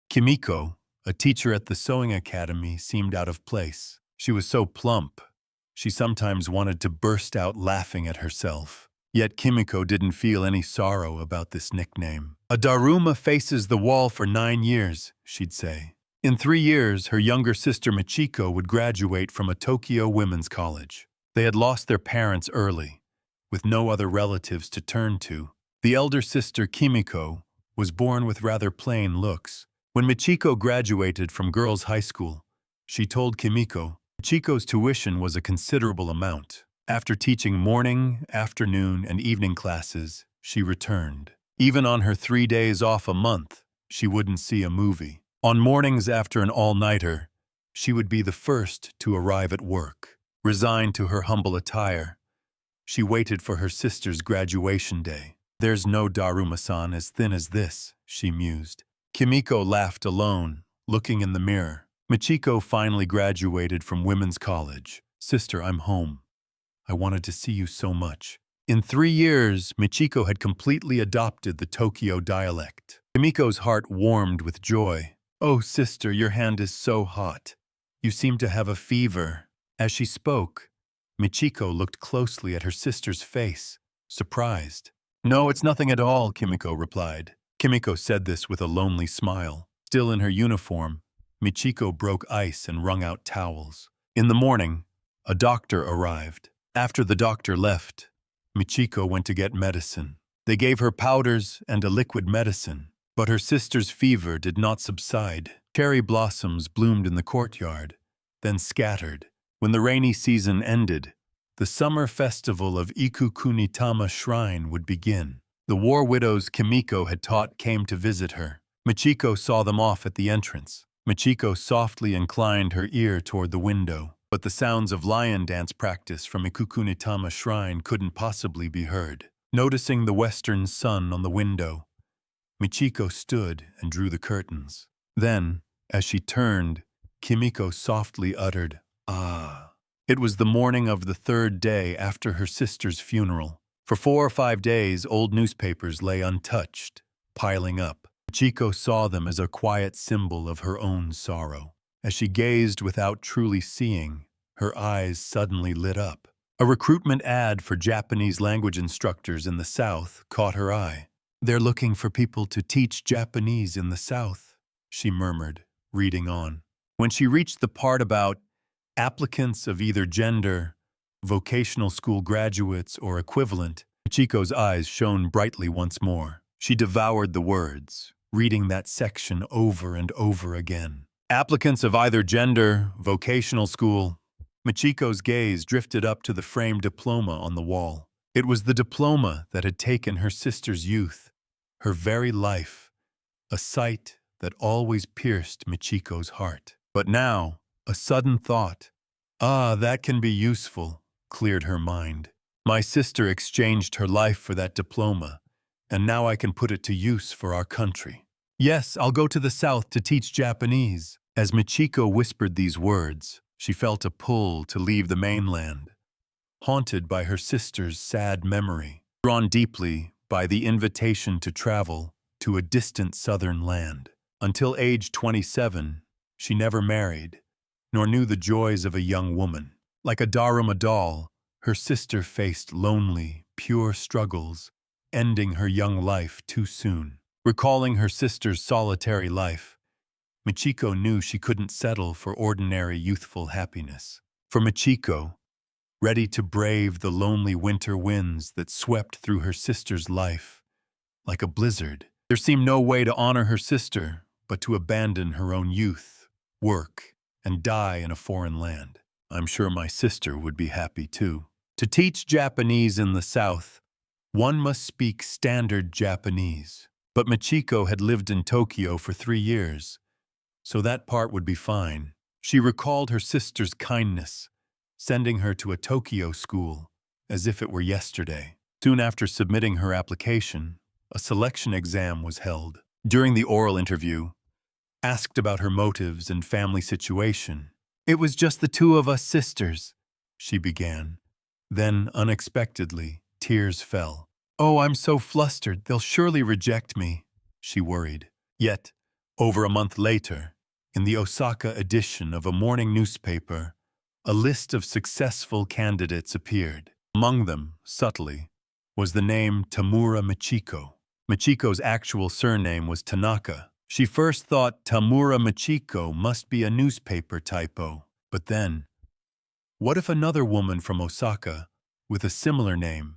Kimiko, a teacher at the sewing academy, seemed out of place. She was so plump, she sometimes wanted to burst out laughing at herself. Yet Kimiko didn't feel any sorrow about this nickname. "A Daruma faces the wall for 9 years," she'd say. In 3 years, her younger sister Michiko would graduate from a Tokyo women's college. They had lost their parents early, with no other relatives to turn to. The elder sister, Kimiko, was born with rather plain looks. When Michiko graduated from girls' high school, she told Kimiko Michiko's tuition was a considerable amount. After teaching morning, afternoon, and evening classes, she returned. Even on her 3 days off a month, she wouldn't see a movie. On mornings after an all-nighter, she would be the first to arrive at work. Resigned to her humble attire, she waited for her sister's graduation day. "There's no Daruma-san as thin as this," she mused. Kimiko laughed alone, looking in the mirror. Michiko finally graduated from women's college. "Sister, I'm home. I wanted to see you so much." In 3 years, Michiko had completely adopted the Tokyo dialect. Kimiko's heart warmed with joy. "Oh, sister, your hand is so hot. You seem to have a fever." As she spoke, Michiko looked closely at her sister's face, surprised. "No, it's nothing at all," Kimiko replied. Kimiko said this with a lonely smile. Still in her uniform, Michiko broke ice and wrung out towels. In the morning, a doctor arrived. After the doctor left, Michiko went to get medicine. They gave her powders and a liquid medicine, but her sister's fever did not subside. Cherry blossoms bloomed in the courtyard, then scattered. When the rainy season ended, the summer festival of Ikukunitama Shrine would begin. The war widows Kimiko had taught came to visit her. Michiko saw them off at the entrance. Michiko softly inclined her ear toward the window, but the sounds of lion dance practice from Ikukunitama Shrine couldn't possibly be heard. Noticing the western sun on the window, Michiko stood and drew the curtains. Then, as she turned, Kimiko softly uttered, "Ah." It was the morning of the 3rd day after her sister's funeral. For 4 or 5 days, old newspapers lay untouched, piling up. Michiko saw them as a quiet symbol of her own sorrow. As she gazed without truly seeing, her eyes suddenly lit up. A recruitment ad for Japanese language instructors in the South caught her eye. "They're looking for people to teach Japanese in the South," she murmured, reading on. When she reached the part about applicants of either gender, vocational school graduates, or equivalent, Michiko's eyes shone brightly once more. She devoured the words, reading that section over and over again. Applicants of either gender, vocational school. Michiko's gaze drifted up to the framed diploma on the wall. It was the diploma that had taken her sister's youth, her very life, a sight that always pierced Michiko's heart. But now, a sudden thought, "Ah, that can be useful," cleared her mind. "My sister exchanged her life for that diploma, and now I can put it to use for our country. Yes, I'll go to the South to teach Japanese." As Michiko whispered these words, she felt a pull to leave the mainland, haunted by her sister's sad memory, drawn deeply by the invitation to travel to a distant southern land. Until age 27, she never married, nor knew the joys of a young woman. Like a Daruma doll, her sister faced lonely, pure struggles, ending her young life too soon. Recalling her sister's solitary life, Michiko knew she couldn't settle for ordinary youthful happiness. For Michiko, ready to brave the lonely winter winds that swept through her sister's life like a blizzard, there seemed no way to honor her sister but to abandon her own youth, work, and die in a foreign land. I'm sure my sister would be happy too. To teach Japanese in the South, one must speak standard Japanese. But Michiko had lived in Tokyo for 3 years, so that part would be fine. She recalled her sister's kindness, sending her to a Tokyo school as if it were yesterday. Soon after submitting her application, a selection exam was held. During the oral interview, asked about her motives and family situation, "It was just the 2 of us sisters," she began. Then, unexpectedly, tears fell. "Oh, I'm so flustered, they'll surely reject me," she worried. Yet, Over a month later, in the Osaka edition of a morning newspaper, a list of successful candidates appeared. Among them, subtly, was the name Tamura Michiko. Michiko's actual surname was Tanaka. She first thought Tamura Michiko must be a newspaper typo. But then, what if another woman from Osaka, with a similar name,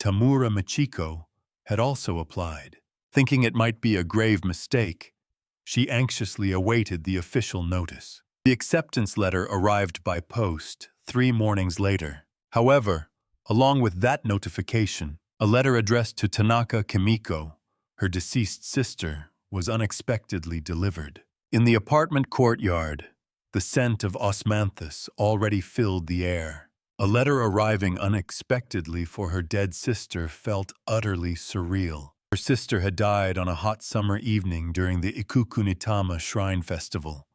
Tamura Michiko, had also applied? Thinking it might be a grave mistake, she anxiously awaited the official notice. The acceptance letter arrived by post 3 mornings later. However, along with that notification, a letter addressed to Tanaka Kimiko, her deceased sister, was unexpectedly delivered. In the apartment courtyard, the scent of osmanthus already filled the air. A letter arriving unexpectedly for her dead sister felt utterly surreal. Her sister had died on a hot summer evening during the Ikukunitama Shrine Festival,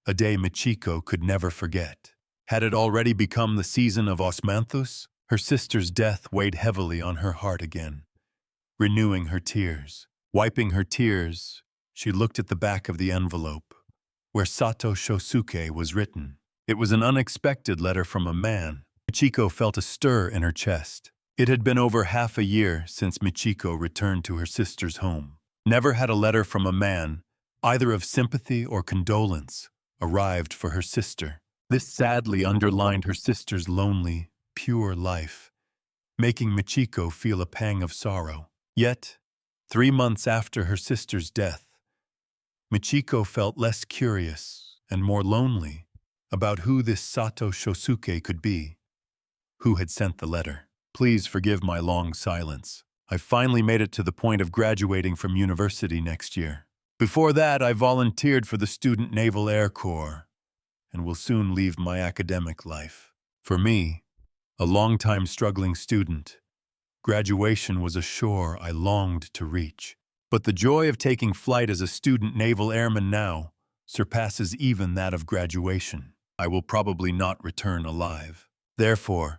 a day Michiko could never forget. Had it already become the season of osmanthus? Her sister's death weighed heavily on her heart again, renewing her tears. Wiping her tears, she looked at the back of the envelope, where Sato Shosuke was written. It was an unexpected letter from a man. Michiko felt a stir in her chest. It had been over half a year since Michiko returned to her sister's home. Never had a letter from a man, either of sympathy or condolence, arrived for her sister. This sadly underlined her sister's lonely, pure life, making Michiko feel a pang of sorrow. Yet, 3 months after her sister's death, Michiko felt less curious and more lonely about who this Sato Shosuke could be, who had sent the letter. Please forgive my long silence. I finally made it to the point of graduating from university next year. Before that, I volunteered for the Student Naval Air Corps and will soon leave my academic life. For me, a long-time struggling student, graduation was a shore I longed to reach. But the joy of taking flight as a student naval airman now surpasses even that of graduation. I will probably not return alive. Therefore,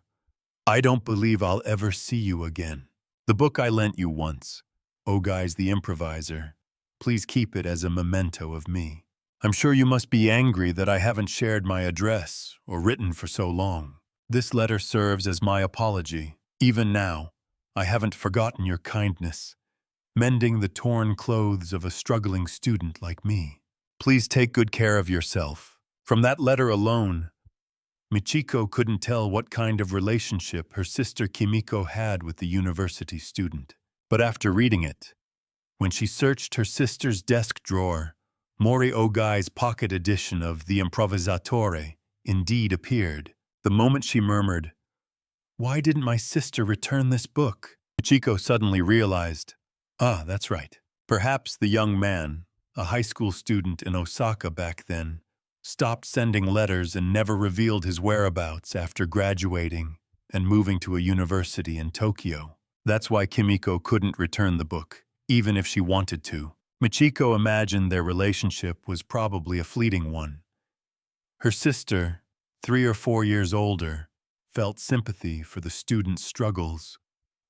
I don't believe I'll ever see you again. The book I lent you once, Oh Guys the Improviser, please keep it as a memento of me. I'm sure you must be angry that I haven't shared my address or written for so long. This letter serves as my apology. Even now, I haven't forgotten your kindness, mending the torn clothes of a struggling student like me. Please take good care of yourself. From that letter alone, Michiko couldn't tell what kind of relationship her sister Kimiko had with the university student. But after reading it, when she searched her sister's desk drawer, Mori Ogai's pocket edition of The Improvisatore indeed appeared. The moment she murmured, "Why didn't my sister return this book?" Michiko suddenly realized, that's right. Perhaps the young man, a high school student in Osaka back then, stopped sending letters and never revealed his whereabouts after graduating and moving to a university in Tokyo. That's why Kimiko couldn't return the book, even if she wanted to. Michiko imagined their relationship was probably a fleeting one. Her sister, 3 or 4 years older, felt sympathy for the student's struggles,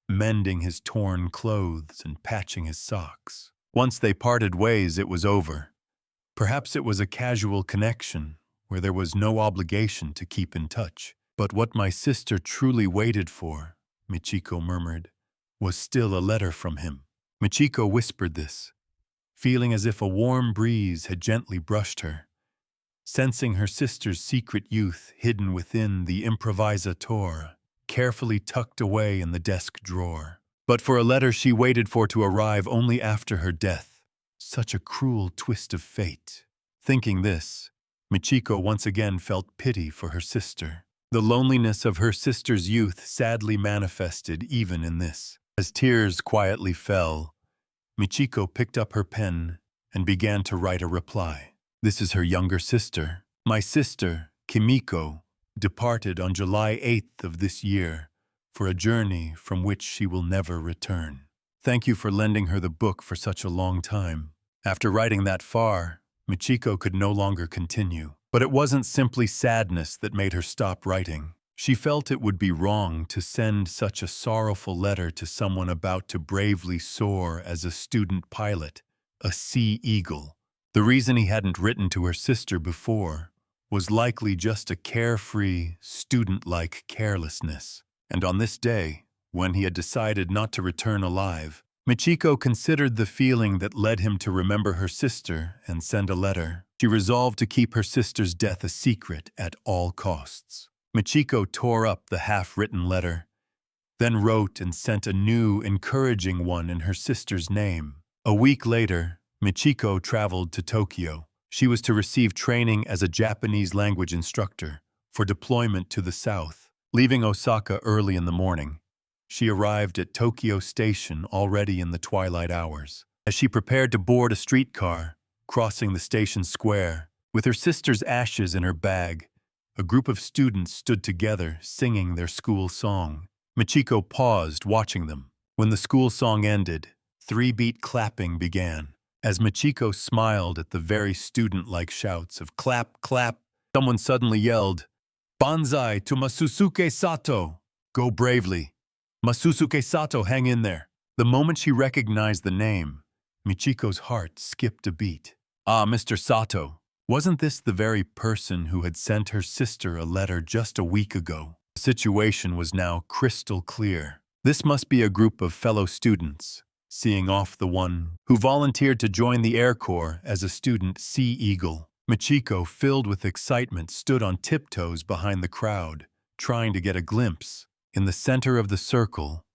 mending his torn clothes and patching his socks. Once they parted ways, it was over. Perhaps it was a casual connection where there was no obligation to keep in touch. But what my sister truly waited for, Michiko murmured, was still a letter from him. Michiko whispered this, feeling as if a warm breeze had gently brushed her, sensing her sister's secret youth hidden within the improvisatore, carefully tucked away in the desk drawer. But for a letter she waited for to arrive only after her death. Such a cruel twist of fate. Thinking this, Michiko once again felt pity for her sister. The loneliness of her sister's youth sadly manifested even in this. As tears quietly fell, Michiko picked up her pen and began to write a reply. This is her younger sister. My sister, Kimiko, departed on July 8th of this year for a journey from which she will never return. Thank you for lending her the book for such a long time. After writing that far, Michiko could no longer continue. But it wasn't simply sadness that made her stop writing. She felt it would be wrong to send such a sorrowful letter to someone about to bravely soar as a student pilot, a Sea Eagle, The reason he hadn't written to her sister before was likely just a carefree, student-like carelessness. And on this day, when he had decided not to return alive, Michiko considered the feeling that led him to remember her sister and send a letter. She resolved to keep her sister's death a secret at all costs. Michiko tore up the half-written letter, then wrote and sent a new, encouraging one in her sister's name. A week later, Michiko traveled to Tokyo. She was to receive training as a Japanese language instructor for deployment to the south. Leaving Osaka early in the morning, she arrived at Tokyo Station already in the twilight hours. As she prepared to board a streetcar, crossing the station square, with her sister's ashes in her bag, a group of students stood together singing their school song. Michiko paused, watching them. When the school song ended, three-beat clapping began. As Michiko smiled at the very student-like shouts of clap, clap, someone suddenly yelled, "Banzai to Masusuke Sato! Go bravely! Masusuke Sato, hang in there!" The moment she recognized the name, Michiko's heart skipped a beat. Ah, Mr. Sato! Wasn't this the very person who had sent her sister a letter just a week ago? The situation was now crystal clear. This must be a group of fellow students, seeing off the one who volunteered to join the Air Corps as a student Sea Eagle. Michiko, filled with excitement, stood on tiptoes behind the crowd, trying to get a glimpse. In the center of the circle,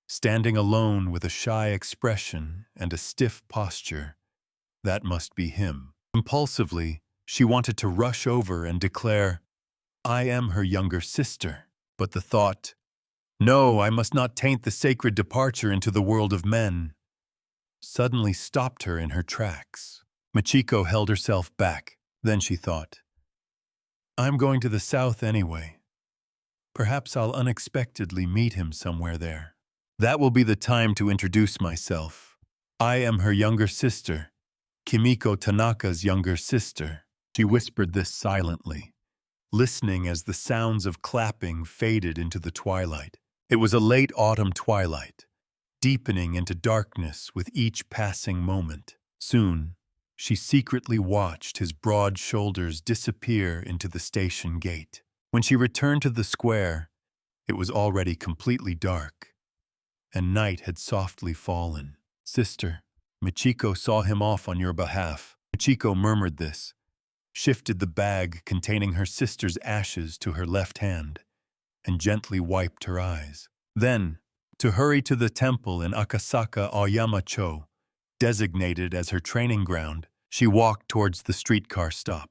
standing alone with a shy expression and a stiff posture, that must be him. Impulsively, she wanted to rush over and declare, "I am her younger sister." But the thought, "No, I must not taint the sacred departure into the world of men," suddenly stopped her in her tracks. Michiko held herself back. Then she thought, "I'm going to the south anyway. Perhaps I'll unexpectedly meet him somewhere there. That will be the time to introduce myself. I am her younger sister, Kimiko Tanaka's younger sister." She whispered this silently, listening as the sounds of clapping faded into the twilight. It was a late autumn twilight, deepening into darkness with each passing moment. Soon, she secretly watched his broad shoulders disappear into the station gate. When she returned to the square, it was already completely dark, and night had softly fallen. "Sister, Michiko saw him off on your behalf." Michiko murmured this, shifted the bag containing her sister's ashes to her left hand, and gently wiped her eyes. Then, to hurry to the temple in Akasaka Aoyama-cho, designated as her training ground, she walked towards the streetcar stop.